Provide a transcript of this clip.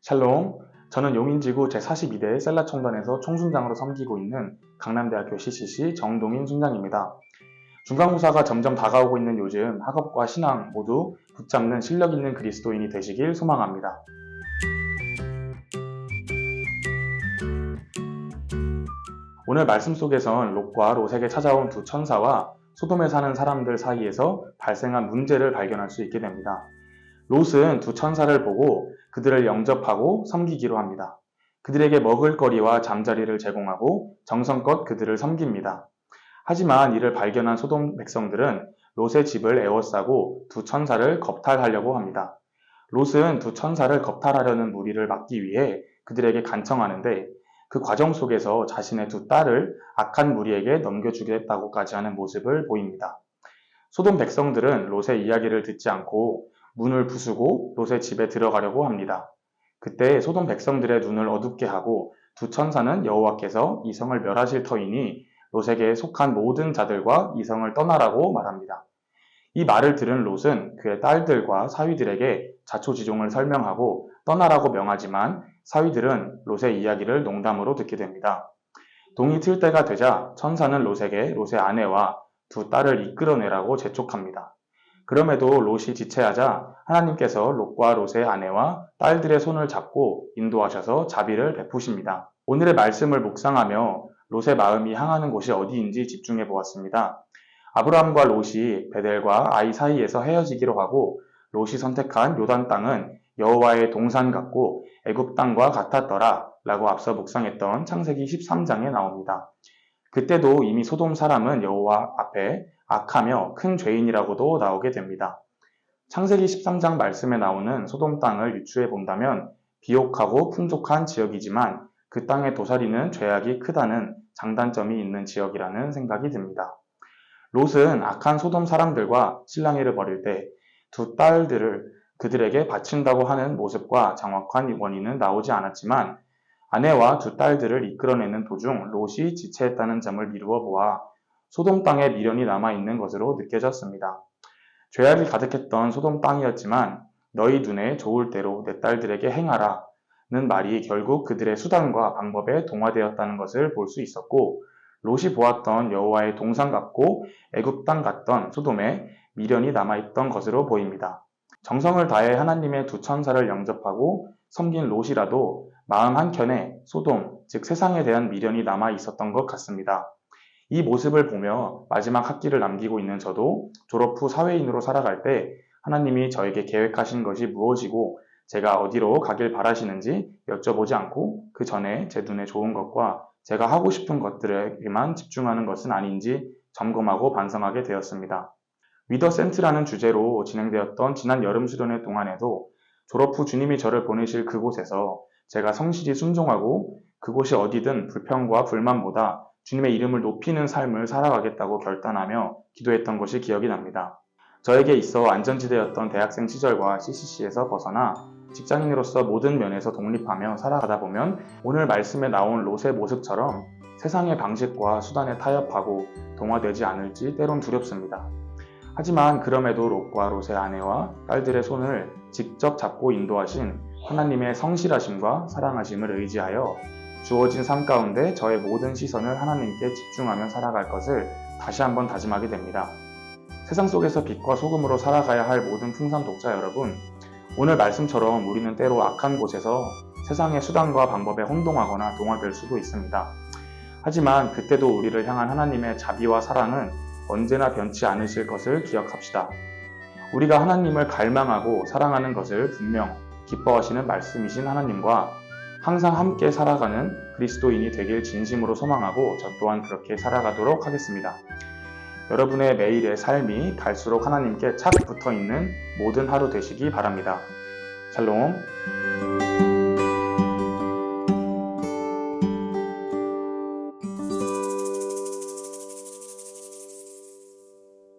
샬롬, 저는 용인지구 제42대 셀라총단에서 총순장으로 섬기고 있는 강남대학교 CCC 정동인 순장입니다. 중간고사가 점점 다가오고 있는 요즘 학업과 신앙 모두 붙잡는 실력 있는 그리스도인이 되시길 소망합니다. 오늘 말씀 속에선 롯과 롯에게 찾아온 두 천사와 소돔에 사는 사람들 사이에서 발생한 문제를 발견할 수 있게 됩니다. 롯은 두 천사를 보고 그들을 영접하고 섬기기로 합니다. 그들에게 먹을거리와 잠자리를 제공하고 정성껏 그들을 섬깁니다. 하지만 이를 발견한 소돔 백성들은 롯의 집을 에워싸고 두 천사를 겁탈하려고 합니다. 롯은 두 천사를 겁탈하려는 무리를 막기 위해 그들에게 간청하는데 그 과정 속에서 자신의 두 딸을 악한 무리에게 넘겨주겠다고까지 하는 모습을 보입니다. 소돔 백성들은 롯의 이야기를 듣지 않고 문을 부수고 롯의 집에 들어가려고 합니다. 그때 소돔 백성들의 눈을 어둡게 하고 두 천사는 여호와께서 이 성을 멸하실 터이니 롯에게 속한 모든 자들과 이 성을 떠나라고 말합니다. 이 말을 들은 롯은 그의 딸들과 사위들에게 자초지종을 설명하고 떠나라고 명하지만 사위들은 롯의 이야기를 농담으로 듣게 됩니다. 동이 틀 때가 되자 천사는 롯에게 롯의 아내와 두 딸을 이끌어내라고 재촉합니다. 그럼에도 롯이 지체하자 하나님께서 롯과 롯의 아내와 딸들의 손을 잡고 인도하셔서 자비를 베푸십니다. 오늘의 말씀을 묵상하며 롯의 마음이 향하는 곳이 어디인지 집중해 보았습니다. 아브라함과 롯이 베델과 아이 사이에서 헤어지기로 하고 롯이 선택한 요단 땅은 여호와의 동산 같고 애굽 땅과 같았더라 라고 앞서 묵상했던 창세기 13장에 나옵니다. 그때도 이미 소돔 사람은 여호와 앞에 악하며 큰 죄인이라고도 나오게 됩니다. 창세기 13장 말씀에 나오는 소돔 땅을 유추해 본다면 비옥하고 풍족한 지역이지만 그 땅의 도살이는 죄악이 크다는 장단점이 있는 지역이라는 생각이 듭니다. 롯은 악한 소돔 사람들과 실랑이를 벌일 때 두 딸들을 그들에게 바친다고 하는 모습과 정확한 원인은 나오지 않았지만 아내와 두 딸들을 이끌어내는 도중 롯이 지체했다는 점을 미루어 보아 소돔 땅에 미련이 남아있는 것으로 느껴졌습니다. 죄악이 가득했던 소돔 땅이었지만 너희 눈에 좋을 대로 내 딸들에게 행하라 는 말이 결국 그들의 수단과 방법에 동화되었다는 것을 볼 수 있었고 롯이 보았던 여호와의 동산 같고 애굽 땅 같던 소돔에 미련이 남아있던 것으로 보입니다. 정성을 다해 하나님의 두 천사를 영접하고 섬긴 롯이라도 마음 한켠에 소돔, 즉 세상에 대한 미련이 남아 있었던 것 같습니다. 이 모습을 보며 마지막 학기를 남기고 있는 저도 졸업 후 사회인으로 살아갈 때 하나님이 저에게 계획하신 것이 무엇이고 제가 어디로 가길 바라시는지 여쭤보지 않고 그 전에 제 눈에 좋은 것과 제가 하고 싶은 것들에게만 집중하는 것은 아닌지 점검하고 반성하게 되었습니다. 위더 센트라는 주제로 진행되었던 지난 여름 수련회 동안에도 졸업 후 주님이 저를 보내실 그곳에서 제가 성실히 순종하고 그곳이 어디든 불평과 불만보다 주님의 이름을 높이는 삶을 살아가겠다고 결단하며 기도했던 것이 기억이 납니다. 저에게 있어 안전지대였던 대학생 시절과 CCC에서 벗어나 직장인으로서 모든 면에서 독립하며 살아가다 보면 오늘 말씀에 나온 롯의 모습처럼 세상의 방식과 수단에 타협하고 동화되지 않을지 때론 두렵습니다. 하지만 그럼에도 롯과 롯의 아내와 딸들의 손을 직접 잡고 인도하신 하나님의 성실하심과 사랑하심을 의지하여 주어진 삶 가운데 저의 모든 시선을 하나님께 집중하며 살아갈 것을 다시 한번 다짐하게 됩니다. 세상 속에서 빛과 소금으로 살아가야 할 모든 풍산 독자 여러분, 오늘 말씀처럼 우리는 때로 악한 곳에서 세상의 수단과 방법에 혼동하거나 동화될 수도 있습니다. 하지만 그때도 우리를 향한 하나님의 자비와 사랑은 언제나 변치 않으실 것을 기억합시다. 우리가 하나님을 갈망하고 사랑하는 것을 분명 기뻐하시는 말씀이신 하나님과 항상 함께 살아가는 그리스도인이 되길 진심으로 소망하고 저 또한 그렇게 살아가도록 하겠습니다. 여러분의 매일의 삶이 갈수록 하나님께 착 붙어있는 모든 하루 되시기 바랍니다. 샬롬.